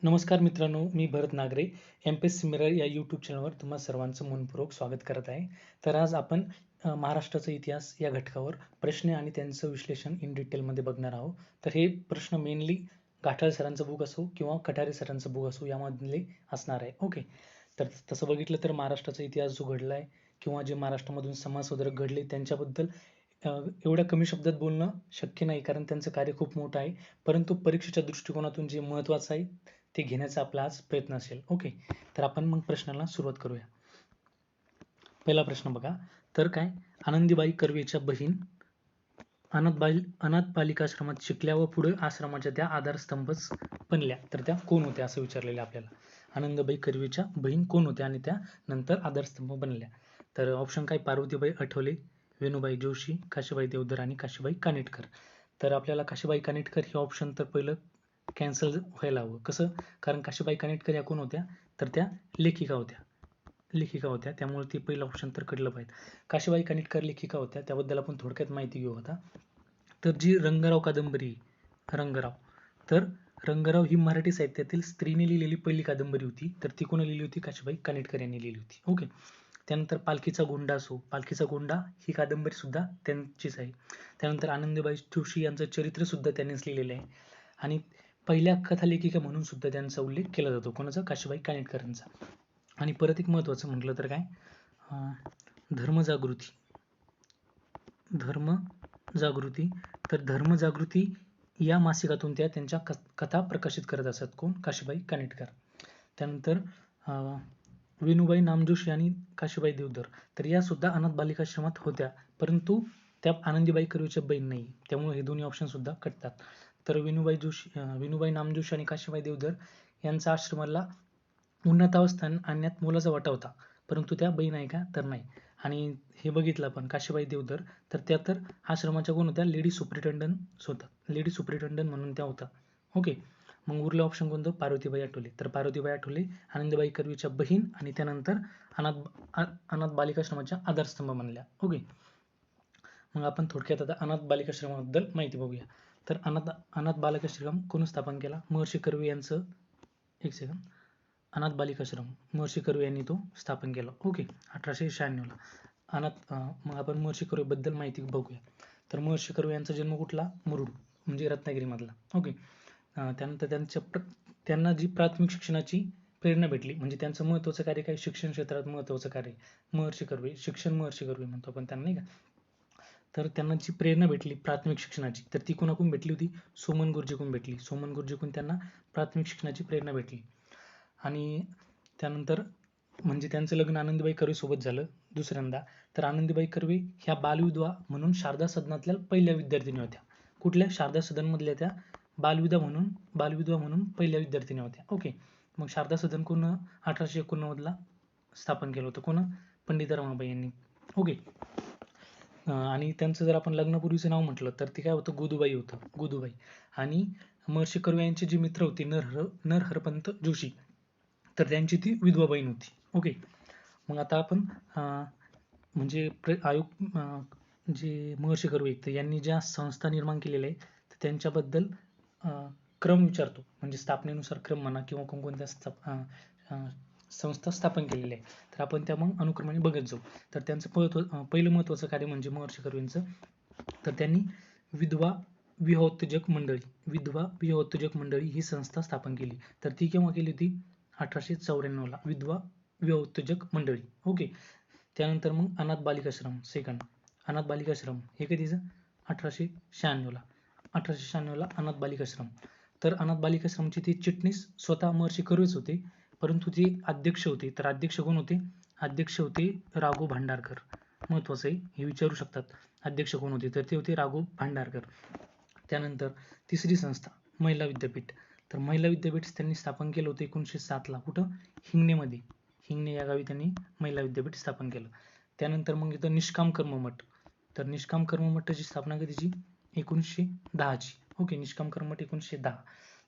नमस्कार मित्रांनो, मी भरत Nagare. MPSC mirror या यूट्यूब चॅनलवर तुम्हा सर्वांचं मनपूर्वक स्वागत करत आहे. तर आज आपण महाराष्ट्राचा इतिहास या घटकावर प्रश्न आणि त्यांचं विश्लेषण इन डिटेलमध्ये बघणार आहोत. तर हे प्रश्न मेनली गाठाळ सरांचं बुक असो किंवा कठारे सरांचं बुक असो यामधले असणार आहे. ओके. तर तसं बघितलं तर महाराष्ट्राचा इतिहास जो घडला आहे किंवा जे महाराष्ट्रामधून समाजसुधारक घडले त्यांच्याबद्दल एवढ्या कमी शब्दात बोलणं शक्य नाही, कारण त्यांचं कार्य खूप मोठं आहे. परंतु परीक्षेच्या दृष्टिकोनातून जे महत्त्वाचं आहे ते घेण्याचा आपला आज प्रयत्न असेल. ओके. तर आपण मग प्रश्नाला सुरुवात करूया. पहिला प्रश्न बघा. तर काय, आनंदीबाई कर्वेच्या बहीण अनाथ बालिकाश्रमात शिकल्या व पुढे आश्रमाच्या त्या आधारस्तंभच बनल्या. तर त्या कोण होत्या असं विचारलेलं आपल्याला. आनंदबाई कर्वेच्या बहीण कोण होत्या आणि त्या नंतर आधारस्तंभ बनल्या. तर ऑप्शन काय, पार्वतीबाई आठवले, वेणूबाई जोशी, काशीबाई देवधर आणि काशीबाई कानिटकर. तर आपल्याला काशीबाई कानिटकर हे ऑप्शन तर पहिलं कॅन्सल व्हायला हवं. कसं? कारण काशीबाई कानिटकर या कोण होत्या? तर त्या लेखिका होत्या. त्यामुळे ते पहिलं ऑप्शन तर कळलं पाहिजे. काशीबाई कानिटकर लेखिका होत्या, त्याबद्दल आपण थोडक्यात माहिती घेऊ आता. तर जी रंगराव कादंबरी, रंगराव, तर रंगराव ही मराठी साहित्यातील स्त्रीने लिहिलेली पहिली कादंबरी होती. तर ती कोणी लिहिली होती? काशीबाई कानिटकर यांनी लिहिली होती. ओके. त्यानंतर पालखीचा गोंडा असो, पालखीचा गोंडा ही कादंबरी सुद्धा त्यांचीच आहे. त्यानंतर आनंदीबाई जोशी यांचं चरित्र सुद्धा त्यांनीच लिहिलेलं आहे. आणि पहिल्या कथालेखिका म्हणून सुद्धा त्यांचा उल्लेख केला जातो. कोणाचा? काशीबाई कानिटकरांचा. आणि परत एक महत्त्वाचं म्हटलं तर काय, धर्मजागृती. तर धर्मजागृती या मासिकातून त्या त्यांच्या कथा प्रकाशित करत असत. कोण? काशीबाई कानिटकर. त्यानंतर वेणूबाई नामजोशी आणि काशीबाई देवधर, तर या सुद्धा अनाथ बालिकाश्रमात होत्या, परंतु त्या आनंदीबाई कर्वेच्या बहीण नाही. त्यामुळे हे दोन्ही ऑप्शन सुद्धा कटतात. तर वेणूबाई नामजोशी आणि काशीबाई देवधर यांचा आश्रमाला उन्नतावस्थान आणण्यात मोलाचा वाटा होता, परंतु त्या बहीण आहे का? तर नाही. आणि हे बघितलं आपण काशीबाई देवधर, तर त्या तर आश्रमाच्या कोण होत्या? लेडी सुपरिटेंडंट होत्या. लेडी सुपरिटेंडंट म्हणून त्या होत्या. ओके. मग उरलं ऑप्शन कोणतं? पार्वतीबाई आठवले. तर पार्वतीबाई आठवले आनंदबाई कर्वेच्या बहीण आणि त्यानंतर अनाथ बालिकाश्रमाच्या आधारस्तंभ बनल्या. ओके. मग आपण थोडक्यात आता अनाथ बालिकाश्रमाबद्दल माहिती बघूया. तर अनाथ बालिकाश्रम कोण स्थापन केला? महर्षी कर्वे यांचं, एक सेकंद, अनाथ बालिकाश्रम महर्षी कर्वे यांनी तो स्थापन केला. ओके. 1896 ला मग आपण महर्षी कर्वे बद्दल माहिती बघूया. तर महर्षी कर्वे यांचा जन्म कुठला? मुरुड, म्हणजे रत्नागिरीमधला. ओके. त्यानंतर त्यांना जी प्राथमिक शिक्षणाची प्रेरणा भेटली, म्हणजे त्यांचं महत्त्वाचं कार्य काय? शिक्षण क्षेत्रात महत्त्वाचं कार्य. महर्षी कर्वे म्हणतो आपण त्यांना, नाही का? तर त्यांना जी प्रेरणा भेटली प्राथमिक शिक्षणाची, तर ती कोणाकडून भेटली होती? सोमन गुरुजीकडून भेटली. सोमन गुरुजीकडून त्यांना प्राथमिक शिक्षणाची प्रेरणा भेटली. आणि त्यानंतर म्हणजे त्यांचं लग्न आनंदीबाई कर्वे सोबत झालं दुसऱ्यांदा. तर आनंदीबाई कर्वे ह्या बालविधवा म्हणून शारदा सदनातल्या पहिल्या विद्यार्थिनी होत्या. कुठल्या? शारदा सदनमधल्या त्या बालविधवा म्हणून पहिल्या विद्यार्थिनी होत्या. ओके. मग शारदा सदन कोण 1889 ला स्थापन केलं होतं? कोण? पंडिता रमाबाई यांनी. ओके. आणि त्यांचं जर आपण लग्नापूर्वीचं नाव म्हटलं तर ते काय होतं? गोदूबाई होतं. गोदूबाई. आणि महर्षी कर्वे यांचे जे मित्र होते नरहरपंत जोशी, तर त्यांची ती विधवा बहीण होती. ओके. मग आता आपण म्हणजे जे महर्षी कर्वे यांनी ज्या संस्था निर्माण केलेल्या आहे तर त्यांच्याबद्दल क्रम विचारतो, म्हणजे स्थापनेनुसार क्रम म्हणा किंवा कोणकोणत्या संस्था स्थापन केलेल्या आहे. तर आपण त्या मग अनुक्रमाने बघत जाऊ. तर त्यांचं पहिलं महत्त्वाचं कार्य म्हणजे महर्षी कर्वेंचं, तर त्यांनी विधवा विवाहोत्तेजक मंडळी ही संस्था स्थापन केली. तर ती केव्हा केली होती? 1894 ला. विधवा विवाहोत्तेजक मंडळी. ओके. त्यानंतर मग अनाथ बालिकाश्रम अनाथ बालिकाश्रम हे कधीचं? 1896 ला. 1896 ला अनाथ बालिकाश्रम. तर अनाथ बालिकाश्रमचे ते चिटणीस स्वतः महर्षी कर्वेच होते, परंतु ते अध्यक्ष होते. तर अध्यक्ष कोण होते? अध्यक्ष होते राघो भांडारकर. महत्त्वाचं आहे, हे विचारू शकतात. अध्यक्ष कोण होते? तर ते होते राघो भांडारकर. त्यानंतर तिसरी संस्था महिला विद्यापीठ. तर महिला विद्यापीठ त्यांनी स्थापन केलं होतं 1907 ला. कुठं? हिंगणेमध्ये. हिंगणे या गावी त्यांनी महिला विद्यापीठ स्थापन केलं. त्यानंतर मग इथं निष्काम कर्ममठ. तर निष्काम कर्ममठाची स्थापना कधीची? 1910 ची. ओके. निष्काम कर्ममठ 1910.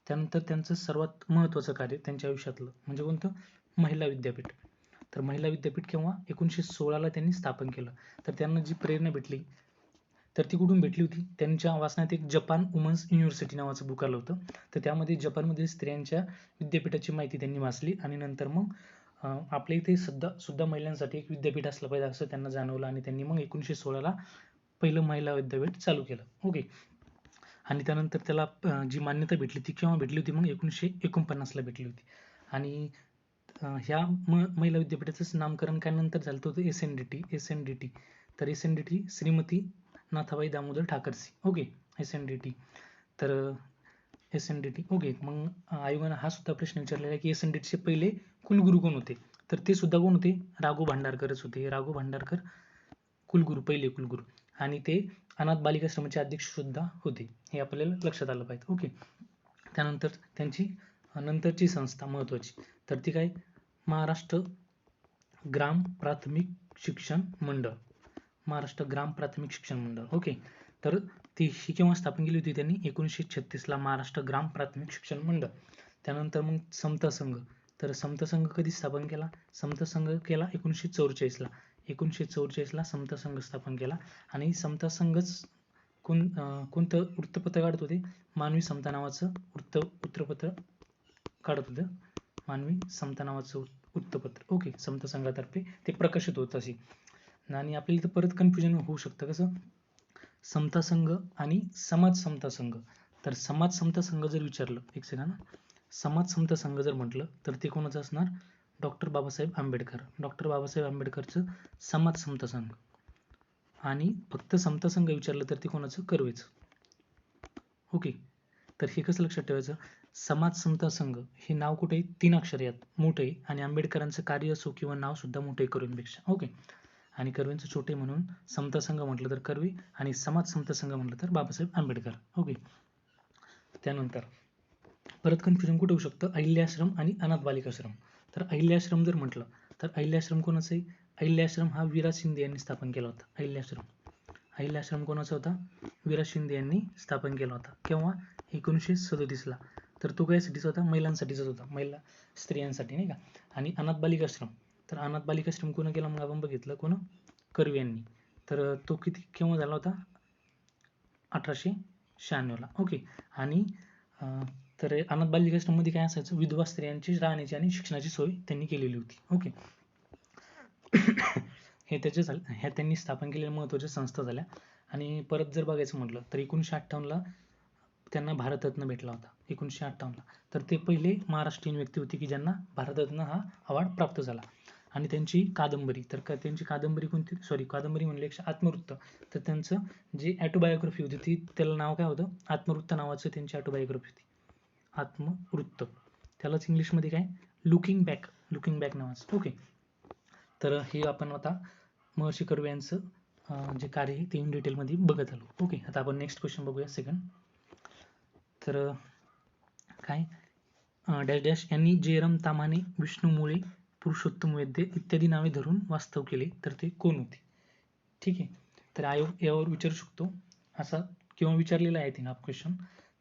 त्यानंतर त्यांचं सर्वात महत्त्वाचं कार्य त्यांच्या आयुष्यातलं म्हणजे कोणतं? महिला विद्यापीठ. तर महिला विद्यापीठ केव्हा? 1916 ला त्यांनी स्थापन केलं. तर त्यांना जी प्रेरणा भेटली तर ती कुठून भेटली होती? त्यांच्या वाचनात एक जपान वुमन्स युनिव्हर्सिटी नावाचं बुक आलं होतं. तर त्यामध्ये जपानमध्ये स्त्रियांच्या विद्यापीठाची माहिती त्यांनी वाचली आणि नंतर मग आपल्या इथे सुद्धा महिलांसाठी एक विद्यापीठ असलं पाहिजे असं त्यांना जाणवलं आणि त्यांनी मग 1916ला पहिलं महिला विद्यापीठ चालू केलं. ओके. आणि त्यानंतर त्याला जी मान्यता भेटली ती केव्हा भेटली होती? मग 1949ला भेटली होती. आणि ह्या महिला विद्यापीठाचं नामकरण काय नंतर झालं होतं? SNDT. तर SNDT Shrimati Nathabai Damodar Thackersey. Okay. SNDT. तर SNDT. ओके. मग आयोगानं हा सुद्धा प्रश्न विचारलेला आहे की SNDTचे पहिले कुलगुरू कोण होते? तर ते सुद्धा कोण होते? राघू भांडारकरच होते. राघू भांडारकर पहिले कुलगुरू. आणि ते अनाथ बालिकाश्रमाचे अध्यक्ष सुद्धा होते. हे आपल्याला लक्षात आलं पाहिजे. ओके. त्यानंतर त्यांची नंतरची संस्था महत्त्वाची, तर ती काय? महाराष्ट्र ग्राम प्राथमिक शिक्षण मंडळ. महाराष्ट्र ग्राम प्राथमिक शिक्षण मंडळ. ओके. तर ती ही केव्हा स्थापन केली होती त्यांनी? 1936ला महाराष्ट्र ग्राम प्राथमिक शिक्षण मंडळ. त्यानंतर मग समता संघ. तर समता संघ कधी स्थापन केला? समता संघ केला 1944ला. 1944ला समता संघ स्थापन केला. आणि समता संघच कोणतं वृत्तपत्र काढत होते? मानवी समता नावाचं वृत्तपत्र काढत होतं. मानवी समता नावाचं वृत्तपत्र. ओके. समता संघातर्फे ते प्रकाशित होत असे. आणि आपल्याला इथं परत कन्फ्युजन होऊ शकतं. कसं? समता संघ आणि समाज समता संघ. तर समाज समता संघ जर विचारलं, एक सेकंड, समाज समता संघ जर म्हटलं तर ते कोणाचं असणार? डॉक्टर बाबासाहेब आंबेडकर. डॉक्टर बाबासाहेब आंबेडकरचं समाज समता संघ. आणि फक्त समता संघ विचारलं तर ते कोणाचं? कर्वेचं. ओके. तर हे कसं लक्षात ठेवायचं? समाज समता संघ हे नाव कुठे आहे? 3 अक्षर यात मोठे आहे आणि आंबेडकरांचं कार्य असो किंवा नाव सुद्धा मोठे कर्वेंपेक्षा. ओके. आणि कर्वेंचं छोटे म्हणून समता संघ म्हटलं तर कर्वे आणि समाज समता संघ म्हटलं तर बाबासाहेब आंबेडकर. ओके. त्यानंतर परत कन्फ्युजन कुठे होऊ शकतं? अहिल्याश्रम आणि अनाथ बालिकाश्रम. तर अहिल्याश्रम जर म्हटलं तर अहिल्याश्रम कोणाचं आहे? अहिल्याश्रम हा विरा शिंदे यांनी स्थापन केला होता. अहिल्याश्रम कोणाचा होता? विरा शिंदे यांनी स्थापन केला होता. केव्हा? 1937ला. तर तो कशासाठीचा होता? महिलांसाठीचाच होता. महिला स्त्रियांसाठी, नाही का? आणि अनाथ बालिकाश्रम. तर अनाथ बालिकाश्रम कोण केला? मग आपण बघितलं कोण? कर्वे यांनी. तर तो केव्हा झाला होता? 1896ला. ओके. आणि तर अनाथ बालिकाश्रम मध्ये काय असायचं? विधवा स्त्रियांची राहण्याची आणि शिक्षणाची सोय त्यांनी केलेली होती. ओके. ह्या त्यांनी स्थापन केलेल्या महत्त्वाच्या संस्था झाल्या. आणि परत जर बघायचं म्हटलं तर 1958ला त्यांना भारतरत्न भेटला होता. 1958ला. तर ते पहिले महाराष्ट्रीयन व्यक्ती होते की ज्यांना भारतरत्न हा अवॉर्ड प्राप्त झाला. आणि त्यांची कादंबरी, तर त्यांची कादंबरी कोणती? कादंबरी म्हणल्यापेक्षा आत्मवृत्त. तर त्यांचं जे ऑटोबायोग्राफी होती त्याला नाव काय होतं? आत्मवृत्त नावाचं त्यांची ऑटोबायोग्राफी होती. आत्मवृत्त. त्यालाच इंग्लिशमध्ये काय? लुकिंग बॅक नावाचं. ओके. तर हे आपण आता महर्षी कर्वे यांचं जे कार्य आहे ते इन डिटेलमध्ये बघत आलो. ओके. आता आपण नेक्स्ट क्वेश्चन बघूया. सेकंड. तर काय? डॅश यांनी जयराम ताम्हाणे, विष्णू मुळे, पुरुषोत्तम वैद्य इत्यादी नावे धरून वास्तव केले, तर ते कोण होते? ठीक आहे. तर आयोग यावर विचारू शकतो असा किंवा विचारलेला आहे तिने हा क्वेश्चन.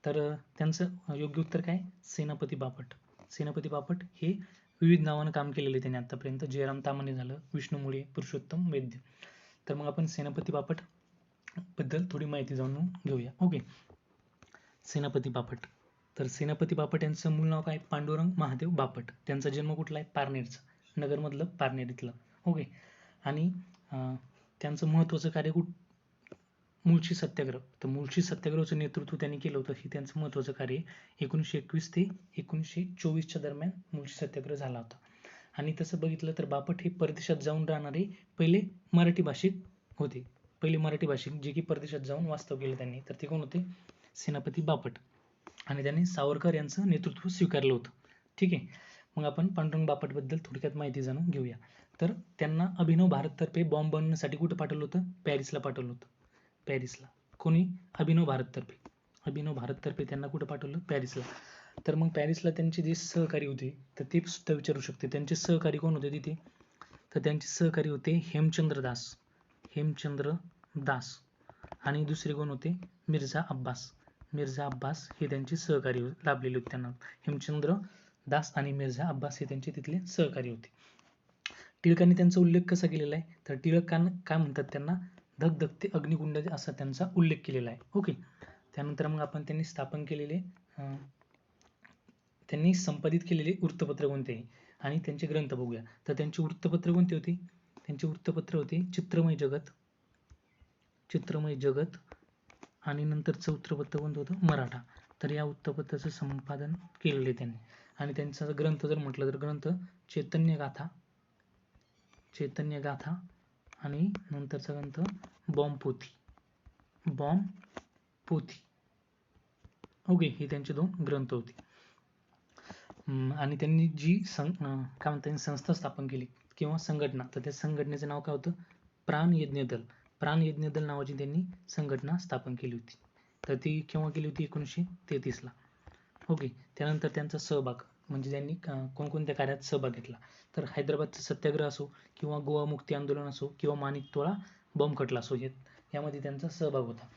तर त्यांचं योग्य उत्तर काय? सेनापती बापट हे विविध नावानं काम केलेले त्यांनी आतापर्यंत. जयराम ताम्हाणे झालं, विष्णू मुळे, पुरुषोत्तम वैद्य. तर मग आपण सेनापती बापट बद्दल थोडी माहिती जाणून घेऊया. ओके. सेनापती बापट. तर सेनापती बापट यांचं मूळ नाव काय? पांडुरंग महादेव बापट. त्यांचा जन्म कुठला आहे? पारनेरचा, नगरमधलं पारनेर इथलं. ओके. आणि त्यांचं महत्त्वाचं कार्य मुळशी सत्याग्रह. तर मुळशी सत्याग्रहाचं नेतृत्व त्यांनी केलं होतं. हे त्यांचं महत्त्वाचं कार्य. 1921 ते 1924च्या दरम्यान मुळशी सत्याग्रह झाला होता. आणि तसं बघितलं तर बापट हे परदेशात जाऊन राहणारे पहिले मराठी भाषिक होते. पहिले मराठी भाषिक जे की परदेशात जाऊन वास्तव केलं त्यांनी. तर ते कोण होते? सेनापती बापट. आणि त्यांनी सावरकर यांचं नेतृत्व स्वीकारलं होतं. ठीक आहे. मग आपण पांडुरंग बापट बद्दल थोडक्यात माहिती जाणून घेऊया. तर त्यांना अभिनव भारततर्फे बॉम्ब बनवण्यासाठी कुठं पाठवलं होतं? पॅरिसला पाठवलं होतं. पॅरिसला. कोणी? अभिनव भारततर्फे त्यांना कुठं पाठवलं? पॅरिसला. तर मग पॅरिसला त्यांचे जे सहकारी होते तर ते सुद्धा विचारू शकते. त्यांचे सहकारी कोण होते तिथे? तर त्यांचे सहकारी होते हेमचंद्र दास आणि दुसरे कोण होते? मिर्झा अब्बास हे त्यांचे सहकारी लाभलेले होते त्यांना. हेमचंद्र दास आणि मिर्झा अब्बास हे त्यांचे तिथले सहकारी होते. टिळकांनी त्यांचा उल्लेख कसा केलेला आहे? तर टिळक काय म्हणतात त्यांना? धगधगते अग्निकुंड असा त्यांचा उल्लेख केलेला आहे. ओके. त्यानंतर मग आपण त्यांनी स्थापन केलेले त्यांनी संपादित केलेले वृत्तपत्र कोणते आणि त्यांचे ग्रंथ बघूया. तर त्यांची वृत्तपत्र कोणती होती? त्यांची वृत्तपत्र होती चित्रमय जगत आणि नंतरचं वृत्तपत्र कोणतं होतं? मराठा. तर या वृत्तपत्राचं संपादन केलेले त्यांनी. आणि त्यांचा ग्रंथ जर म्हटलं तर ग्रंथ चैतन्य गाथा आणि नंतरचा ग्रंथ बॉम्बपोथी. ओके, हे त्यांचे 2 ग्रंथ होते. आणि त्यांनी जी काय म्हणतात संस्था स्थापन केली किंवा संघटना, तर त्या संघटनेचं नाव काय होतं? प्राणयज्ञ दल नावाची त्यांनी संघटना स्थापन केली होती. तर ती केव्हा केली होती? 1933 ला. ओके. त्यानंतर त्यांचा सहभाग म्हणजे त्यांनी कोणकोणत्या कार्यात सहभाग घेतला? तर हैदराबादचा सत्याग्रह असो किंवा गोवा मुक्ती आंदोलन असो किंवा माणिकतोळा बॉम्ब खटला असो, यामध्ये त्यांचा सहभाग होता.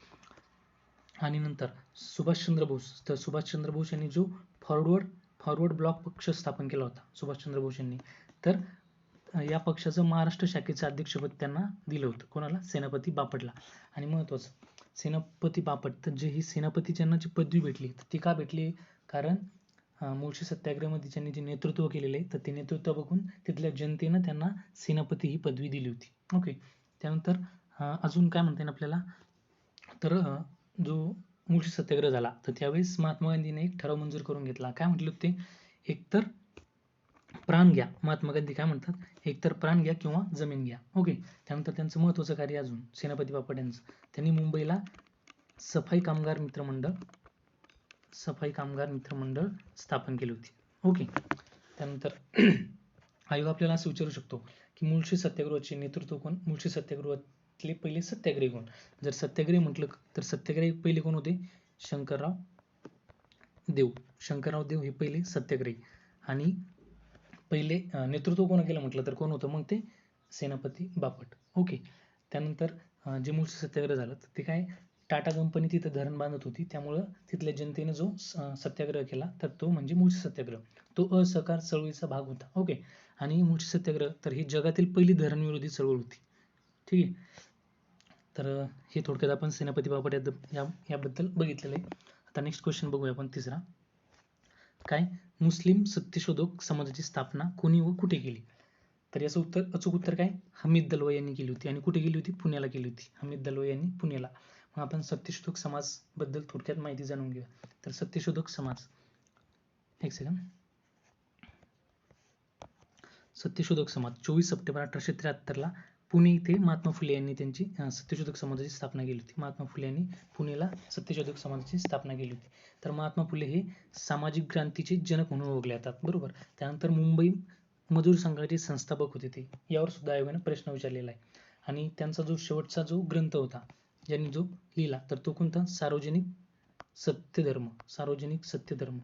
आणि नंतर सुभाषचंद्र बोस यांनी जो फॉरवर्ड ब्लॉक पक्ष स्थापन केला होता सुभाषचंद्र बोस यांनी, तर या पक्षाचं महाराष्ट्र शाखेचं अध्यक्षपद त्यांना दिलं होतं. कोणाला? सेनापती बापटला. आणि महत्त्वाचं, सेनापती बापट, तर जे ही सेनापती ज्यांना जी पदवी भेटली, तर ती का भेटली? कारण मुळशी सत्याग्रहामध्ये त्यांनी जे नेतृत्व केलेलं आहे, तर ते नेतृत्व बघून तिथल्या जनतेनं त्यांना सेनापती ही पदवी दिली होती. ओके. त्यानंतर अजून काय म्हणता येईल आपल्याला? तर जो मुळशी सत्याग्रह झाला, तर त्यावेळेस महात्मा गांधीने एक ठराव मंजूर करून घेतला. काय म्हटलं ते? एकतर प्राण घ्या. महात्मा गांधी काय म्हणतात? एकतर प्राण घ्या किंवा जमीन घ्या. ओके. त्यानंतर त्यांचं महत्त्वाचं कार्य अजून सेनापती बापट यांचं, त्यांनी मुंबईला सफाई कामगार मित्र मंडळ स्थापन केली होती. ओके. त्यानंतर आयोग आपल्याला असं विचारू शकतो की मुळशी सत्याग्रहाचे नेतृत्व कोण? मुळशी सत्याग्रहातले पहिले सत्याग्रही कोण? जर सत्याग्रही म्हटलं तर सत्याग्रही पहिले कोण होते? शंकरराव देव हे पहिले सत्याग्रही. आणि पहिले नेतृत्व कोण केलं म्हटलं तर कोण होतं? मग ते सेनापती बापट. ओके. त्यानंतर जे मुळशी सत्याग्रह झालं ते काय? टाटा कंपनी तिथं धरण बांधत होती, त्यामुळं तिथल्या जनतेने जो सत्याग्रह केला तर तो म्हणजे मुळशी सत्याग्रह. तो असहकार चळवळीचा भाग होता. ओके. आणि मुळशी सत्याग्रह तर ही जगातील पहिली धरणविरोधी चळवळ होती. ठीक आहे. तर हे थोडक्यात आपण सेनापती बापट याबद्दल बघितलेलं आहे. आता नेक्स्ट क्वेश्चन बघूया आपण, तिसरा. काय? मुस्लिम सत्यशोधक समाजाची स्थापना कोणी व कुठे केली? तर याचं अचूक उत्तर काय? हमीद दलवाई यांनी केली होती. आणि कुठे केली होती? पुण्याला केली होती. हमीद दलवाई यांनी पुण्याला. मग आपण सत्यशोधक समाज बद्दल थोडक्यात माहिती जाणून घेऊया. तर सत्यशोधक समाज, एक सेकंड. सत्यशोधक समाज 24 सप्टेंबर 1873 ला पुणे इथे महात्मा फुले यांनी त्यांची सत्यशोधक समाजाची स्थापना केली होती. महात्मा फुले यांनी पुणेला सत्यशोधक समाजाची स्थापना केली होती. तर महात्मा फुले हे सामाजिक क्रांतीचे जनक म्हणून ओळखले जातात. बरोबर. त्यानंतर मुंबई मजूर संघाचे संस्थापक होते ते. यावर सुद्धा आयोगाने प्रश्न विचारलेला आहे. आणि त्यांचा जो शेवटचा जो ग्रंथ होता ज्यांनी जो लिहिला, तर तो कोणता? सार्वजनिक सत्यधर्म.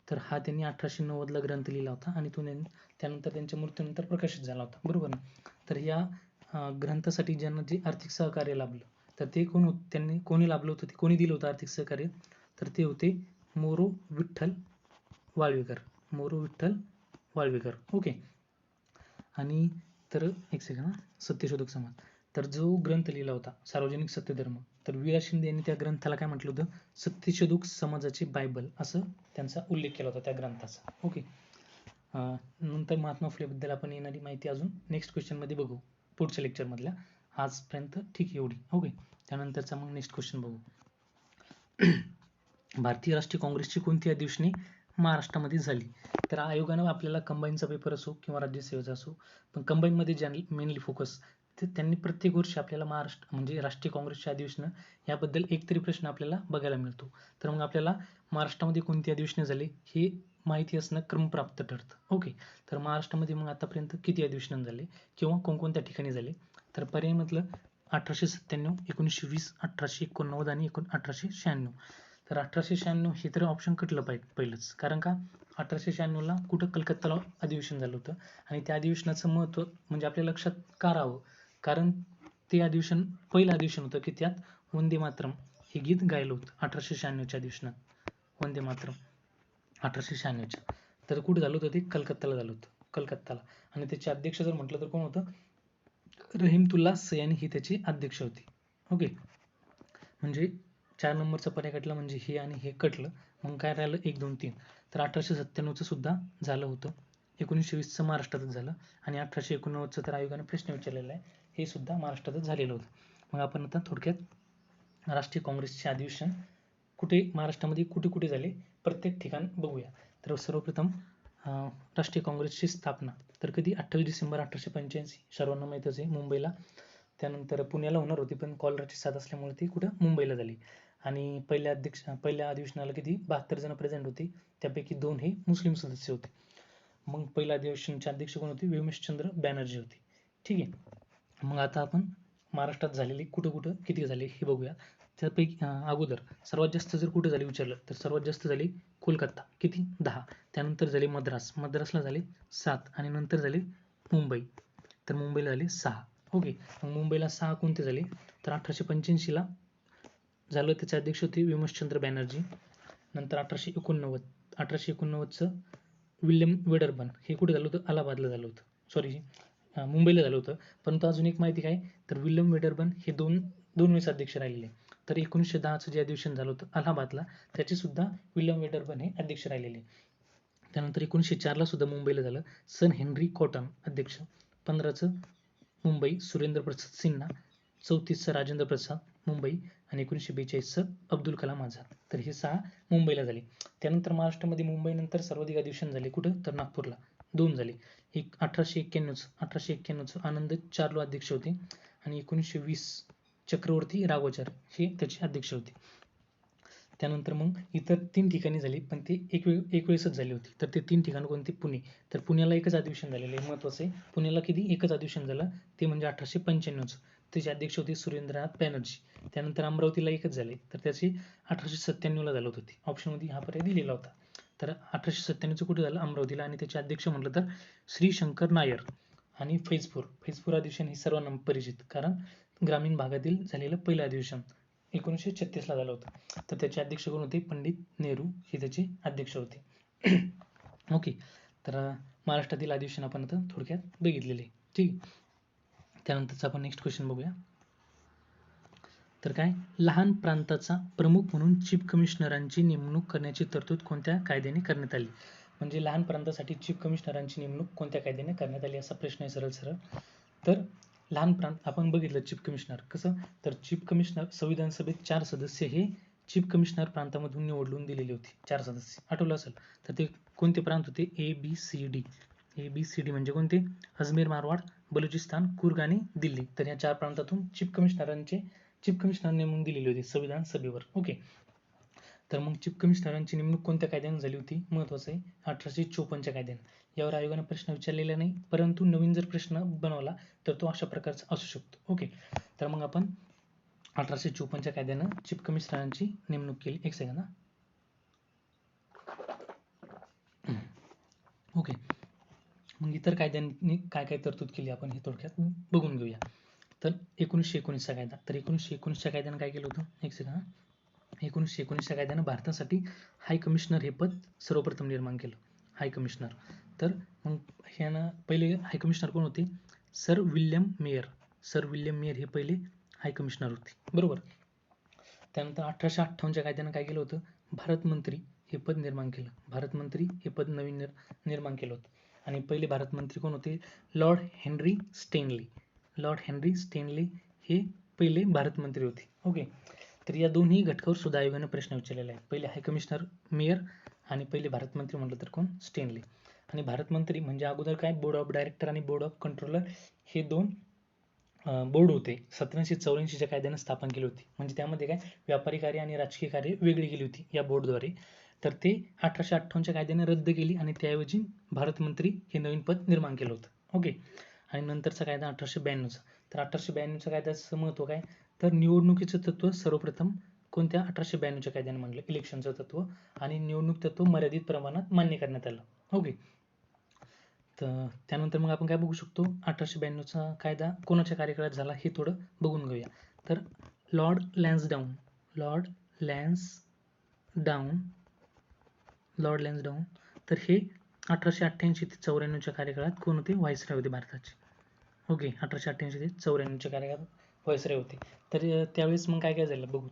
तर हा त्यांनी 1890 ला ग्रंथ लिहिला होता आणि तो त्यानंतर त्यांच्या मृत्यूनंतर प्रकाशित झाला होता. बरोबर ना. तर या ग्रंथासाठी ज्यांना जे आर्थिक सहकार्य लाभलं, तर ते कोणी लाभलं होतं? ते कोणी दिलं होतं आर्थिक सहकार्य? तर ते होते मोरो विठ्ठल वाळवेकर. ओके. आणि तर एक सेकंड, सत्यशोधक समाज, तर जो ग्रंथ लिहिला होता सार्वजनिक सत्यधर्म, तर वीरा शिंदे यांनी त्या ग्रंथाला काय म्हटलं होतं? सत्यशोधक समाजाचे बायबल असं त्यांचा उल्लेख केला होता त्या ग्रंथाचा. ओके. नंतर महात्मा फुले बद्दल आपण येणारी माहिती अजून नेक्स्ट क्वेश्चन मध्ये बघू, पुढच्या लेक्चर मधल्या. आजपर्यंत ठीक एवढी. ओके. त्यानंतरचा मग नेक्स्ट क्वेश्चन बघू. भारतीय राष्ट्रीय काँग्रेसची कोणती अधिवेशने महाराष्ट्रामध्ये झाली? तर आयोगानं आपल्याला कंबाईनचा पेपर असो किंवा राज्यसेवेचा असो, पण कंबाईनमध्ये मेनली फोकस, तर त्यांनी प्रत्येक वर्षी आपल्याला महाराष्ट्र म्हणजे राष्ट्रीय काँग्रेसच्या अधिवेशनं याबद्दल एक तरी प्रश्न आपल्याला बघायला मिळतो. तर मग आपल्याला महाराष्ट्रामध्ये कोणती अधिवेशने झाली हे माहिती असणं क्रमप्राप्त ठरतं. ओके. तर महाराष्ट्रामध्ये मग आतापर्यंत किती अधिवेशन झाले किंवा कोणकोणत्या ठिकाणी झाले? तर पर्यायमधलं 1897, 1920, 1889 आणि 1896. तर 1896 हे तर ऑप्शन कटलं पहिलंच. कारण का? 1896 ला कुठं? कलकत्ताला अधिवेशन झालं होतं. आणि त्या अधिवेशनाचं महत्त्व म्हणजे आपल्या लक्षात का राहावं? कारण ते अधिवेशन पहिलं अधिवेशन होतं की त्यात वंदे मातरम हे गीत गायलं होतं 1896च्या अधिवेशनात. वंदे मातरम 1896च्या. तर कुठे झालं होतं ते? कलकत्ताला झालं होतं. आणि त्याचे अध्यक्ष जर म्हटलं तर कोण होतं? रहीमतुल्ला सयानी हे त्याचे अध्यक्ष होते. ओके, म्हणजे 4 नंबरचा पर्याय कटला, म्हणजे हे आणि हे कटलं. मग काय राहिलं 1, 2, 3. तर 1897चं सुद्धा झालं होतं. 1920चं महाराष्ट्रातच झालं आणि 1889चं तर आयोगाने प्रश्न विचारलेला आहे, हे सुद्धा महाराष्ट्रातच झालेलं होतं. मग आपण आता थोडक्यात राष्ट्रीय काँग्रेसचे अधिवेशन कुठे महाराष्ट्रामध्ये कुठे कुठे झाले प्रत्येक ठिकाण बघूया. तर सर्वप्रथम राष्ट्रीय काँग्रेसची स्थापना तर कधी 28 डिसेंबर 1885, सर्वांना माहीतच आहे, मुंबईला. त्यानंतर पुण्याला होणार होती, पण कॉलराची साथ असल्यामुळे ती कुठं मुंबईला झाली. आणि पहिल्या अधिवेशनाला किती 72 जण प्रेझेंट होते, त्यापैकी 2 हे मुस्लिम सदस्य होते. मग पहिल्या अधिवेशनचे अध्यक्ष कोण होते? व्योमेशचंद्र बॅनर्जी होते. ठीक आहे. मग आता आपण महाराष्ट्रात झालेले कुठं कुठं किती झाले हे बघूया. त्यापैकी अगोदर सर्वात जास्त जर कुठे झाले विचारलं तर सर्वात जास्त झाले कोलकाता, किती 10. त्यानंतर झाले मद्रासला झाले 7 आणि नंतर झाले मुंबई, तर मुंबईला झाले 6. ओके, मग मुंबईला 6 कोणते झाले? तर 1885ला झालं, त्याचे अध्यक्ष होते व्योमेशचंद्र बॅनर्जी. नंतर 1889चं विल्यम वेडरबन, हे कुठे झालं होतं? अलाहाबादला झालं होतं, सॉरी मुंबईला झालं होतं. परंतु अजून एक माहिती काय, तर विल्यम वेडरबन हे दोन वेळेस अध्यक्ष राहिलेले. तर 1910चं जे अधिवेशन झालं होतं अलाहाबादला, त्याचे सुद्धा विल्यम वेडरबन हे अध्यक्ष राहिलेले. त्यानंतर 1904ला सुद्धा मुंबईला झालं, सन हेनरी कॉटन अध्यक्ष. 15चं मुंबई सुरेंद्र प्रसाद सिन्हा. 34चं राजेंद्र प्रसाद मुंबई आणि 1942चं अब्दुल कलाम आझाद. तर हे 6 मुंबईला झाले. त्यानंतर महाराष्ट्रामध्ये मुंबईनंतर सर्वाधिक अधिवेशन झाले कुठं? तर नागपूरला 2 झाले. 1891चं आनंद चार्लो अध्यक्ष होते आणि 1920 चक्रवर्ती राघवाचार्य हे त्याचे अध्यक्ष होते. त्यानंतर मग इतर 3 ठिकाणी झाली, पण ते एक वेळेसच झाली होती. तर ते 3 ठिकाण कोणती? पुणे. तर पुण्याला एकच अधिवेशन झालेलं आहे, महत्त्वाचं आहे. पुण्याला किती एकच अधिवेशन झालं, ते म्हणजे 1895चं. त्याचे अध्यक्ष होते सुरेंद्रनाथ बॅनर्जी. त्यानंतर अमरावतीला एकच झाले, तर त्याचे 1897ला झालं होतं. ते ऑप्शनमध्ये हा पर्याय दिलेला होता. तर 1897चं कुठे झालं? अमरावतीला. आणि त्याचे अध्यक्ष म्हटलं तर श्री शंकर नायर. आणि फैजपूर अधिवेशन हे सर्वांना परिचित, कारण ग्रामीण भागातील झालेलं पहिलं अधिवेशन 1936ला झालं होतं. तर त्याचे अध्यक्ष कोण होते? पंडित नेहरू हे त्याचे अध्यक्ष होते. ओके, तर महाराष्ट्रातील अधिवेशन आपण आता थोडक्यात बघितलेले. ठीक, त्यानंतरचा आपण नेक्स्ट क्वेश्चन बघूया. तर काय, लहान प्रांताचा प्रमुख म्हणून चीफ कमिशनरांची नेमणूक करण्याची तरतूद कोणत्या कायद्याने करण्यात आली? म्हणजे लहान प्रांतासाठी चीफ कमिशनरांची नेमणूक कोणत्या कायद्याने करण्यात आली, असा प्रश्न आहे सरळ. तर लहान प्रांत आपण बघितलं चीफ कमिशनर कसं, तर चीफ कमिशनर संविधान सभेत 4 सदस्य हे चीफ कमिशनर प्रांतामधून निवडून दिलेले होते. 4 सदस्य आठवलं असेल. तर ते कोणते प्रांत होते? ABCD. ABCD म्हणजे कोणते? अजमेर, मारवाड, बलुचिस्तान, कुर्ग आणि दिल्ली. तर या 4 प्रांतातून चीफ कमिशनर नेमून दिलेली होती संविधान सभेवर. ओके, तर मग चीफ कमिशनरांची नेमणूक कोणत्या कायद्याने झाली होती? महत्त्वाचं आहे, 1854च्या कायद्याने. यावर आयोगाने प्रश्न विचारलेला नाही, परंतु नवीन जर प्रश्न बनवला तर तो अशा प्रकारचा असू शकतो. ओके, तर मग आपण 1854च्या कायद्यानं चीफ कमिशनरांची नेमणूक केली. एक सेकंद. ओके, मग इतर कायद्यांनी काय काय तरतूद केली आपण हे थोडक्यात बघून घेऊया. तर 1919चा कायदा. तर 1919च्या कायद्यानं काय केलं होतं? एक सेकंद. 1919च्या कायद्यानं भारतासाठी हाय कमिशनर हे पद सर्वप्रथम निर्माण केलं, हाय कमिशनर. तर मग ह्यानं पहिले हाय कमिशनर कोण होते? सर विल्यम मेयर हे पहिले हाय कमिशनर होते, बरोबर. त्यानंतर 1858च्या कायद्यानं काय केलं होतं? भारत मंत्री हे पद निर्माण केलं. भारत मंत्री हे पद नवीन निर्माण केलं होतं. आणि पहिले भारत मंत्री कोण होते? लॉर्ड हेनरी स्टॅनली हे पहिले भारत मंत्री होते. ओके, तर या दोन्ही घटकावर सुद्धा आयोगाने प्रश्न विचारलेला आहे. पहिले हाय कमिशनर मेयर आणि पहिले भारत मंत्री म्हटलं तर कोण? स्टॅनली. आणि भारत मंत्री म्हणजे अगोदर काय, बोर्ड ऑफ डायरेक्टर आणि बोर्ड ऑफ कंट्रोलर हे 2 बोर्ड होते. 1784च्या कायद्याने स्थापन केली होती. म्हणजे त्यामध्ये काय, व्यापारी कार्य आणि राजकीय कार्य वेगळी केली होती या बोर्डद्वारे. तर ते 1858च्या कायद्याने रद्द केली आणि त्याऐवजी भारत मंत्री हे नवीन पद निर्माण केलं होतं. ओके, आणि नंतरचा कायदा 1892चा. तर 1892च्या कायद्याचं महत्त्व काय, तर निवडणुकीचं तत्व सर्वप्रथम कोणत्या 1892च्या कायद्याने म्हणलं? इलेक्शनचं तत्व. आणि निवडणूक तत्व मर्यादित प्रमाणात मान्य करण्यात आलं. ओके, तर त्यानंतर मग आपण काय बघू शकतो? 1892चा कायदा कोणाच्या कार्यकाळात झाला हे थोडं बघून घेऊया. तर लॉर्ड लॅन्सडाऊन तर हे 1888 ते 94च्या कार्यकाळात कोण होते? व्हाईसरॉय होते भारताचे. ओके, 1888 ते 94च्या कार्यकाळात व्हाईसरॉय होते. तर त्यावेळेस मग काय काय झालं बघू.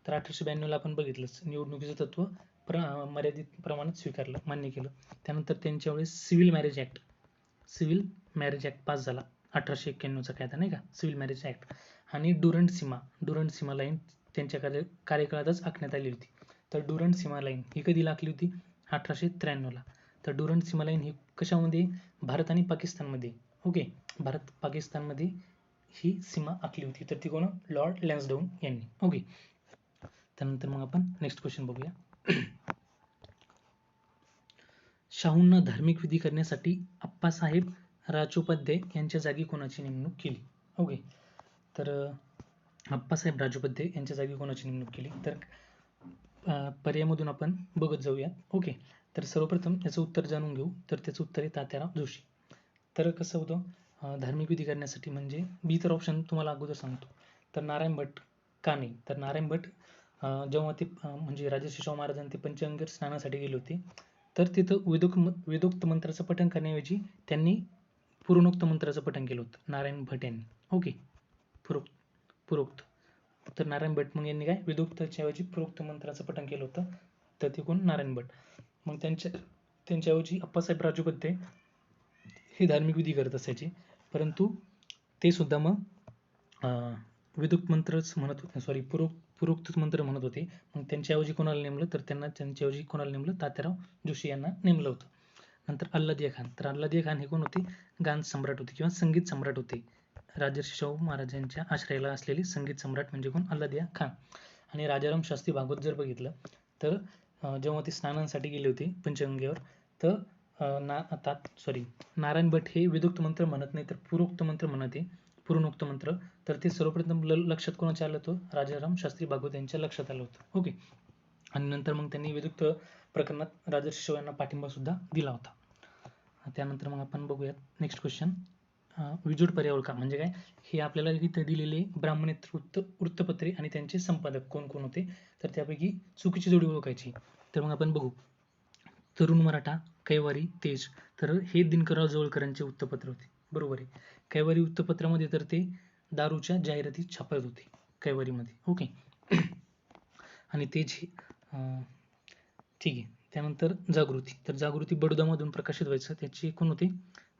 तर 1892ला आपण बघितलंच, निवडणुकीचं तत्व मर्यादित प्रमाणात स्वीकारलं, मान्य केलं. त्यानंतर त्यांच्या वेळेस सिव्हिल मॅरेज ॲक्ट पास झाला 1891चा कायदा नाही का, सिव्हिल मॅरेज ॲक्ट. आणि डुरंट सीमा लाईन त्यांच्या कार्यकाळातच आखण्यात आली होती. तर डुरंट सीमा लाईन ही कधी आखली होती? 1893ला. तर डुरंट सीमा लाईन ही कशामध्ये? भारत आणि पाकिस्तानमध्ये. ओके, भारत पाकिस्तानमध्ये ही सीमा आखली होती. तर ती कोण? लॉर्ड लॅन्सडाऊन यांनी. ओके, त्यानंतर मग आपण नेक्स्ट क्वेश्चन बघूया. शाहूंना धार्मिक विधी करण्यासाठी अप्पासाहेब राजोपाध्ये यांच्या जागी कोणाची नेमणूक केली? ओके, तर अप्पासाहेब राजोपाध्ये यांच्या जागी कोणाची नेमणूक केली? तर पर्यायामधून आपण बघत जाऊया. ओके, तर सर्वप्रथम याचं उत्तर जाणून घेऊ. तर त्याचं उत्तर आहे तात्याराव जोशी. तर कसं होतं धार्मिक विधी करण्यासाठी, म्हणजे बी तर ऑप्शन तुम्हाला अगोदर सांगतो. तर नारायण भट का नाही? तर नारायण भट जेव्हा ते म्हणजे राजर्षी शाहू महाराजांनी ते पंचगंगेवर स्नानासाठी गेले होते, तर तिथं वेदोक्त मंत्राचं पठण करण्याऐवजी त्यांनी पुराणोक्त मंत्राचं पठण केलं होतं नारायण भट यांनी. ओके, पुरोक्त. तर नारायण भट मग यांनी काय वेदोक्तच्या ऐवजी पुरोक्त मंत्राचं पठण केलं होतं. तर ते कोण? नारायण भट. मग त्यांच्याऐवजी अप्पासाहेब राजोपाध्ये हे धार्मिक विधी करत असायचे, परंतु ते सुद्धा मग वेदोक्त मंत्रच म्हणत होते, सॉरी पुरोक्त मंत्र म्हणत होते. मग त्यांच्याऐवजी कोणाला नेमलं? तर त्यांच्याऐवजी कोणाला नेमलं? तात्याराव जोशी यांना नेमलं होतं. नंतर अल्लादिया खान. तर अल्लादिया खान हे कोण होते? गान सम्राट होते किंवा संगीत सम्राट होते. राजर्षी शाहू महाराजांच्या आश्रयाला असलेले संगीत सम्राट म्हणजे कोण? अल्लादिया खान. आणि राजाराम शास्त्री भागवत जर बघितलं तर जेव्हा ते स्नानांसाठी गेले होते पंचगंगेवर, तर नारायण भट हे वेदोक्त मंत्र म्हणत नाही, तर पुरोक्त मंत्र म्हणत आहे, पुराणोक्त मंत्र. तर ते सर्वप्रथम लक्षात कोणाच्या आलं होतं? राजाराम शास्त्री भागवत यांच्या लक्षात आलं होतं. ओके, आणि नंतर मग त्यांनी वेदोक्त प्रकरणात राजर्षी शाहू यांना पाठिंबा सुद्धा दिला होता. त्यानंतर मग आपण बघूयात नेक्स्ट क्वेश्चन. विजोड पर्याय ओळखा. म्हणजे काय? हे आपल्याला इथे दिलेले ब्राह्मणेतर वृत्तपत्रे आणि त्यांचे संपादक कोण कोण होते, तर त्यापैकी चुकीची जोडी ओळखायची. तर मग आपण बघू. तरुण मराठा, कैवारी, तेज. तर हे दिनकरराव जवळकरांचे वृत्तपत्र होते, बरोबर आहे. कैवारी वृत्तपत्रामध्ये तर ते दारूच्या जाहिराती छापत होते कैवारीमध्ये. ओके, आणि तेज ठीक आहे. त्यानंतर जागृती. तर जागृती बडोदामधून प्रकाशित व्हायचं, त्याचे कोण होते?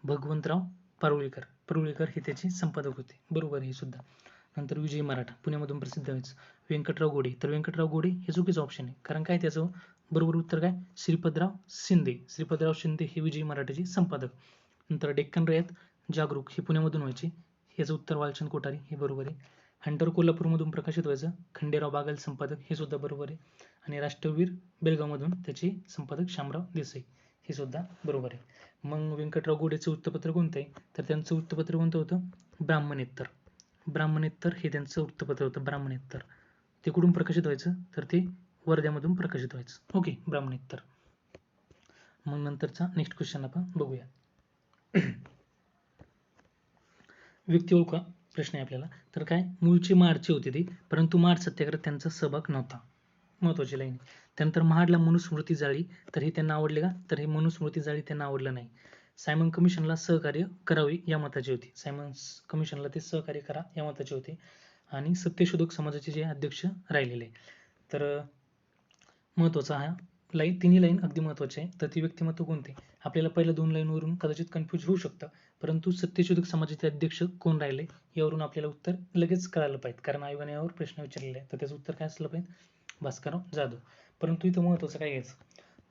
भगवंतराव परुळेकर हे त्याचे संपादक होते, बरोबर हे सुद्धा. नंतर विजय मराठा पुण्यामधून प्रसिद्ध व्हायचं. व्यंकटराव गोडे. तर व्यंकटराव गोडे हे चुकीचं ऑप्शन आहे, कारण काय त्याचं बरोबर उत्तर काय? श्रीपतराव शिंदे हे विजय मराठाचे संपादक. नंतर डेक्कन रयत जागरूक हे पुण्यामधून व्हायचे, याचं उत्तर वालचंद कोठारी हे बरोबर आहे. हंटर कोल्हापूरमधून प्रकाशित व्हायचं, खंडेराव बागल संपादक हे सुद्धा बरोबर आहे. आणि राष्ट्रवीर बेळगावमधून त्याचे संपादक शामराव देसाई हे सुद्धा बरोबर आहे. मग व्यंकटराव गोडेचं वृत्तपत्र कोणतं आहे? तर त्यांचं वृत्तपत्र कोणतं होतं? ब्राह्मणेतर हे त्यांचं वृत्तपत्र होतं, ब्राह्मणेतर. ते कुठून प्रकाशित व्हायचं? तर ते वर्ध्यामधून प्रकाशित व्हायचं. ओके, ब्राह्मणेतर. मग नंतरचा नेक्स्ट क्वेश्चन आपण बघूया. व्यक्ती ओळखा प्रश्न आहे आपल्याला. तर काय? मूळचे महाडचे होते ते, परंतु महाड सत्याग्रहात त्यांचा सहभाग नव्हता. महत्वाची लाईन. त्यानंतर महाडला मनुस्मृती जाळी. तर हे त्यांना आवडले का? तर हे मनुस्मृती जाळी त्यांना आवडलं नाही. सायमन कमिशनला सहकार्य करावे या मताचे होते. सायमन कमिशनला ते सहकार्य करा या मताचे होते. आणि सत्यशोधक समाजाचे जे अध्यक्ष राहिलेले. तर महत्वाचा हा तिन्ही लाईन अगदी महत्वाचे आहे. तर ती व्यक्तिमत्व कोणते? आपल्याला पहिल्या 2 लाईनवरून कदाचित कन्फ्युज होऊ शकतं, परंतु सत्यशोधक समाजाचे अध्यक्ष कोण राहिले यावरून आपल्याला उत्तर लगेच कळालं पाहिजे, कारण आयोगाने यावर प्रश्न विचारलेला आहे. तर त्याचं उत्तर काय असलं पाहिजे? भास्करराव जाधव. परंतु इथं महत्वाचं काय घ्यायचं,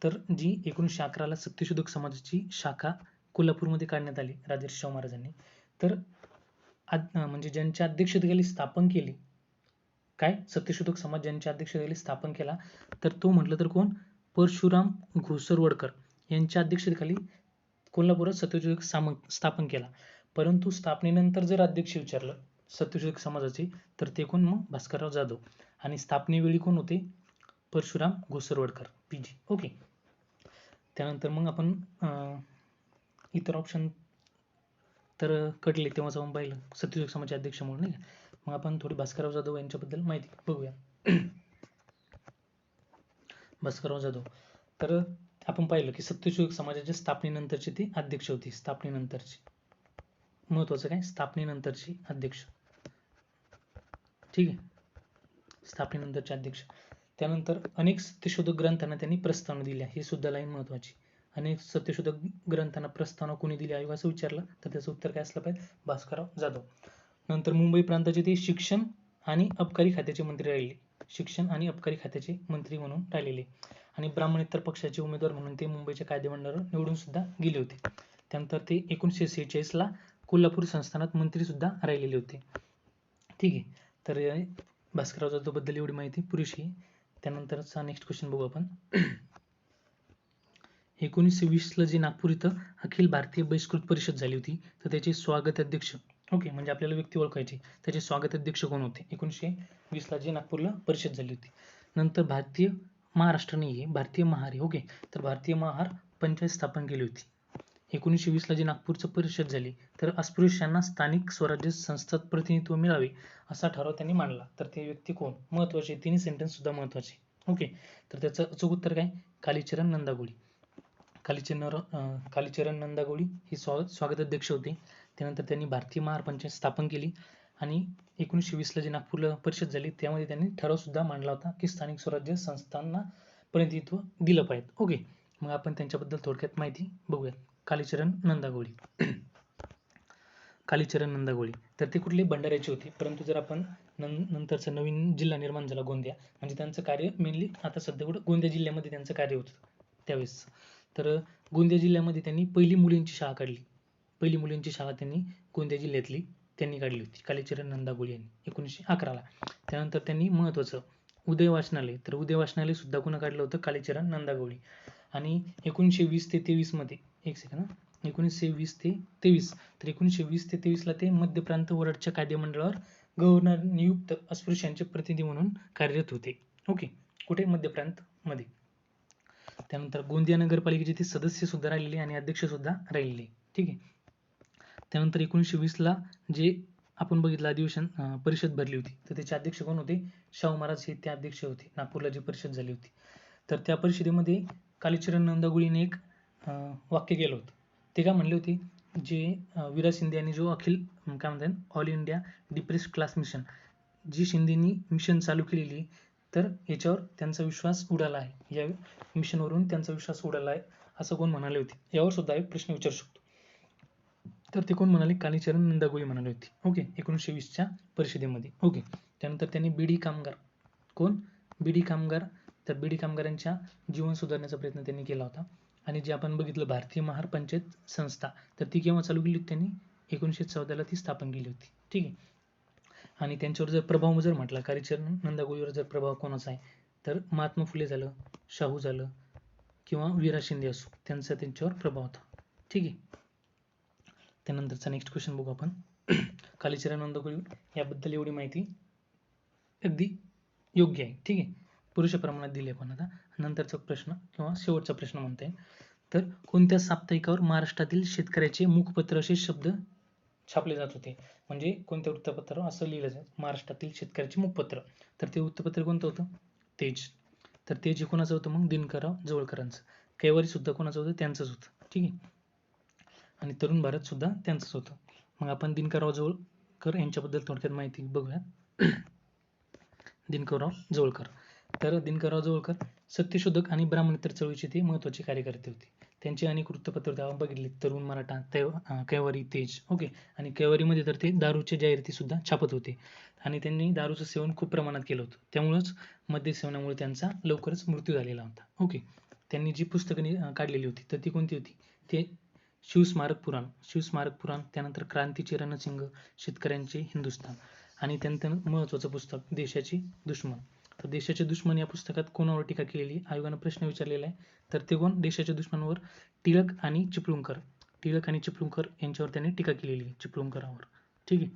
तर जी 1911ला सत्यशोधक समाजाची शाखा कोल्हापूरमध्ये काढण्यात आली राजर्षी शाहू महाराजांनी, तर म्हणजे ज्यांच्या अध्यक्षतेखाली स्थापन केली, काय सत्यशोधक समाज ज्यांच्या अध्यक्षतेखाली स्थापन केला, तर तो म्हटलं तर कोण? परशुराम घोसरवडकर यांच्या अध्यक्षतेखाली कोल्हापुरात सत्यशोधक स्थापन केला. परंतु स्थापनेनंतर जर अध्यक्ष विचारलं सत्यशोधक समाजाचे, तर ते कोण? मग भास्करराव जाधव. आणि स्थापनेवेळी कोण होते? परशुराम घोसरवडकर, पीजी. ओके, त्यानंतर मग आपण इतर ऑप्शन तर कटले तेव्हा जाऊन पाहिलं सत्यशोधक समाजाचे अध्यक्ष म्हणून, नाही का. मग आपण थोडी भास्करराव जाधव यांच्याबद्दल माहिती बघूया. भास्करराव जाधव. तर आपण पाहिलं की सत्यशोधक समाजाच्या स्थापनेनंतरचे ते अध्यक्ष होते. स्थापनेनंतरचे महत्वाचं काय? स्थापनेनंतरचे अध्यक्ष. ठीक आहे, स्थापनेनंतरचे अध्यक्ष. त्यानंतर अनेक सत्यशोधक ग्रंथांना त्यांनी प्रस्तावना दिल्या, ही सुद्धा लाईन महत्वाची. अनेक सत्यशोधक ग्रंथांना प्रस्तावना कोणी दिली आयोग असं विचारलं तर त्याचं उत्तर काय असलं पाहिजे, भास्करराव जाधव. नंतर मुंबई प्रांताचे ते शिक्षण आणि अबकारी खात्याचे मंत्री राहिले, शिक्षण आणि अबकारी खात्याचे मंत्री म्हणून राहिलेले. आणि ब्राह्मणेतर पक्षाचे उमेदवार म्हणून ते मुंबईच्या कायदेमंडळावर निवडून सुद्धा गेले होते. त्यानंतर ते 1946 ला कोल्हापूर संस्थानात मंत्री सुद्धा राहिलेले होते. ठीक आहे, तर भास्करराव जाधव बद्दल एवढी माहिती पुरेशी आहे. त्यानंतरचा नेक्स्ट क्वेश्चन बघू आपण. 1920 ला जे नागपूर इथं अखिल भारतीय बहिष्कृत परिषद झाली होती तर त्याचे स्वागत अध्यक्ष, ओके, म्हणजे आपल्याला व्यक्ती ओळखायची, त्याचे स्वागत अध्यक्ष कोण होते 1920 ला जे नागपूरला परिषद झाली होती. नंतर भारतीय महाराष्ट्र नाही आहे, भारतीय महार आहे, ओके, तर भारतीय महार पंचायत स्थापन केली होती. 1920 ला जी नागपूरची परिषद झाली तर अस्पृश्यांना स्थानिक स्वराज्य संस्थात प्रतिनिधित्व मिळावे असा ठराव त्यांनी मांडला. तर ते व्यक्ती कोण, महत्वाचे, तिन्ही सेंटेन्स सुद्धा महत्वाचे, ओके. तर त्याचं अचूक उत्तर काय, कालीचरण नंदागोळी. कालीचरण नंदागोळी हे स्वागत अध्यक्ष होते. त्यानंतर त्यांनी भारतीय महार पंचायत स्थापन केली आणि 1920 ला जी नागपूरला परिषद झाली त्यामध्ये त्यांनी ठराव सुद्धा मांडला होता की स्थानिक स्वराज्य संस्थांना प्रतिनिधित्व दिलं पाहिजे, ओके. मग आपण त्यांच्याबद्दल थोडक्यात माहिती बघूयात. कालीचरण नंदागोळी. कालीचरण नंदागोळी तर ते कुठले, भंडाऱ्याचे होते, परंतु जर आपण नंतरचा नवीन जिल्हा निर्माण झाला गोंदिया, म्हणजे त्यांचं कार्य मेनली आता सध्या कुठं गोंदिया जिल्ह्यामध्ये त्यांचं कार्य होतं त्यावेळेस. तर गोंदिया जिल्ह्यामध्ये त्यांनी पहिली मुलींची शाळा काढली, पहिली मुलींची शाळा त्यांनी गोंदिया जिल्ह्यातली त्यांनी काढली होती, कालीचरण नंदागोळी यांनी 1911 ला. त्यानंतर त्यांनी महत्वाचं उदय वाचनालय, तर उदय वाचनालय सुद्धा कोण काढलं होतं, कालीचरण नंदागोळी. आणि 1920 ते 23 मध्ये, एक सेकंड, 1920 ते 23, तर 1920 ते 23 ला ते मध्य प्रांत वरडच्या कायदेमंडळावर गव्हर्नर नियुक्त अस्पृश्यांचे प्रतिनिधी म्हणून कार्यरत होते, ओके, कुठे, मध्य प्रांत मध्ये. त्यानंतर गोंदिया नगरपालिकेचे ते सदस्य सुद्धा राहिलेले आणि अध्यक्ष सुद्धा राहिलेले, ठीक आहे. त्यानंतर 1920 ला जे आपण बघितलं अधिवेशन परिषद भरली होती तर त्याचे अध्यक्ष कोण होते, शाहू महाराज हे त्या अध्यक्ष होते. नागपूरला जी परिषद झाली होती तर त्या परिषदेमध्ये कालीचरण नंदागोळीने एक वाक्य केलं होतं. ते काय म्हणले होते, जे विरा शिंदे यांनी जो अखिल काय म्हणतात all India depressed class mission, जी शिंदेनी मिशन चालू केलेली तर याच्यावर त्यांचा विश्वास उडाला आहे, या मिशनवरून त्यांचा विश्वास उडाला आहे असं कोण म्हणाले होते, यावर सुद्धा एक प्रश्न विचारू शकतो. तर ते कोण म्हणाले, कालीचरण नंदागोळी म्हणाले होते, ओके, 1920च्या परिषदेमध्ये, ओके. त्यानंतर त्यांनी बीडी कामगार, कोण, बीडी कामगार, तर बीडी कामगारांच्या जीवन सुधारण्याचा प्रयत्न त्यांनी केला होता. आणि जे आपण बघितलं भारतीय महार पंचायत संस्था तर ती केव्हा चालू केली होती त्यांनी, 1914 ला ती स्थापन केली होती, ठीक आहे. आणि त्यांच्यावर जर प्रभाव जर म्हटला, कालीचरण नंदागोळीवर जर प्रभाव कोणाचा आहे तर महात्मा फुले झालं, शाहू झालं किंवा विरा शिंदे असो, त्यांचा त्यांच्यावर प्रभाव होता, ठीक आहे. त्यानंतरचा नेक्स्ट क्वेश्चन बघू आपण. कालीचरण नंदागोळी याबद्दल एवढी माहिती अगदी योग्य आहे, ठीक आहे, पुरेशा प्रमाणात दिली आपण. आता नंतरचा प्रश्न किंवा शेवटचा प्रश्न म्हणता येईल, तर कोणत्या साप्ताहिकावर महाराष्ट्रातील शेतकऱ्याचे मुखपत्र असे शब्द छापले जात होते, म्हणजे कोणत्या वृत्तपत्रावर असं लिहिलं जात, महाराष्ट्रातील शेतकऱ्याचे मुखपत्र, तर ते वृत्तपत्र कोणतं होतं, तेज. तर तेज हे कोणाचं होतं मग, दिनकरराव जवळकरांचं. कैवारी सुद्धा कोणाचं होतं, त्यांचंच होतं, ठीक आहे. आणि तरुण भारत सुद्धा त्यांचंच होतं. मग आपण दिनकरराव जवळकर यांच्याबद्दल थोडक्यात माहिती बघूयात. दिनकरराव जवळकर, तर दिनकरराव जवळकर सत्यशोधक आणि ब्राह्मणेतर चळवळीचे ते महत्त्वाचे कार्यकर्ते होते. त्यांचे अनेक वृत्तपत्र आपण बघितले, तरुण मराठा, कैवारी, तेज, ओके. आणि कैवारीमध्ये तर ते दारूच्या जाहिराती सुद्धा छापत होते आणि त्यांनी दारूचं सेवन खूप प्रमाणात केलं होतं, त्यामुळंच मद्यसेवनामुळे त्यांचा लवकरच मृत्यू झालेला होता, ओके. त्यांनी जी पुस्तकं काढलेली होती तर ती कोणती होती, ते शिवस्मारक पुराण, त्यानंतर क्रांतीचे रणसिंग, शेतकऱ्यांचे हिंदुस्थान, आणि त्यानंतर महत्त्वाचं पुस्तक देशाची दुश्मन. तर देशाचे दुश्मन या पुस्तकात कोणावर टीका केलेली, आयोगानं प्रश्न विचारलेला आहे, तर ते कोण, देशाच्या दुश्मनावर टिळक आणि चिपळूणकर, टिळक आणि चिपळूणकर यांच्यावर त्यांनी टीका केलेली आहे, चिपळूणकरांवर, ठीक आहे.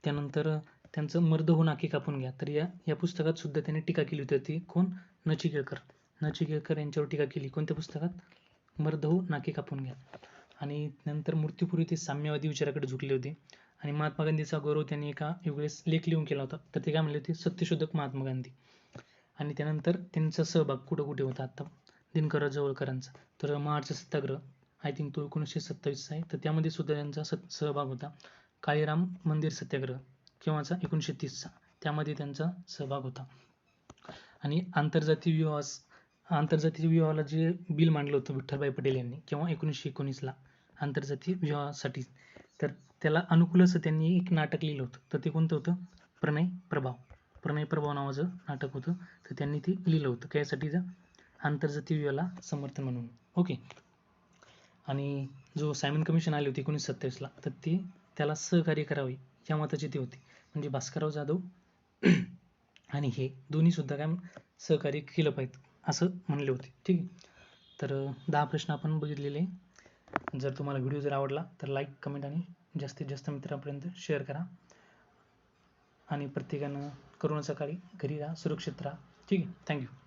त्यानंतर त्यांचं मर्द हो नाके कापून घ्या, तर या पुस्तकात सुद्धा त्यांनी टीका केली होती, ती कोण, नचिकेळकर यांच्यावर टीका केली, कोणत्या पुस्तकात, मर्द हो नाके कापून घ्या. आणि नंतर मृत्यूपूर्वी ते साम्यवादी विचाराकडे झुकले होते आणि महात्मा गांधीचा गौरव त्यांनी एका वेळेस लेख लिहून केला होता, तर ते काय म्हणले होते, सत्यशोधक महात्मा गांधी. आणि त्यानंतर त्यांचा सहभाग कुठे कुठे होता आता दिनकरराव जवळकरांचा, तर महाडचा सत्याग्रह, आय थिंक तो 1927 आहे, तर त्यामध्ये सुद्धा त्यांचा सहभाग होता. काळीराम मंदिर सत्याग्रह, केव्हाचा 1930चा, त्यामध्ये त्यांचा सहभाग होता. आणि आंतरजातीय विवाहाला जे बिल मांडलं होतं विठ्ठलभाई पटेल यांनी केव्हा 1919ला आंतरजातीय विवाहासाठी, तर त्याला अनुकूल असं त्यांनी एक नाटक लिहिलं होतं. तर ते कोणतं होतं? प्रणय प्रभाव नावाचं नाटक होतं. तर त्यांनी ते लिहिलं होतं त्यासाठी आंतरजातीय विवाहाला समर्थन म्हणून. ओके. आणि जो सायमन कमिशन आली होती 1927ला, तर ते त्याला सहकार्य करावे या मताचे ते होते. म्हणजे भास्करराव जाधव आणि हे दोन्ही सुद्धा काय सहकार्य केलं पाहिजे असं म्हणले होते. ठीक आहे. तर 10 प्रश्न आपण बघितलेले. जर तुम्हाला व्हिडिओ जर आवडला तर लाईक, कमेंट आणि जास्तीत जास्त मित्रांपर्यंत शेअर करा. आणि प्रत्येकानं करोनाच्या काळी घरी राहा, सुरक्षित राहा. ठीक आहे. थँक्यू.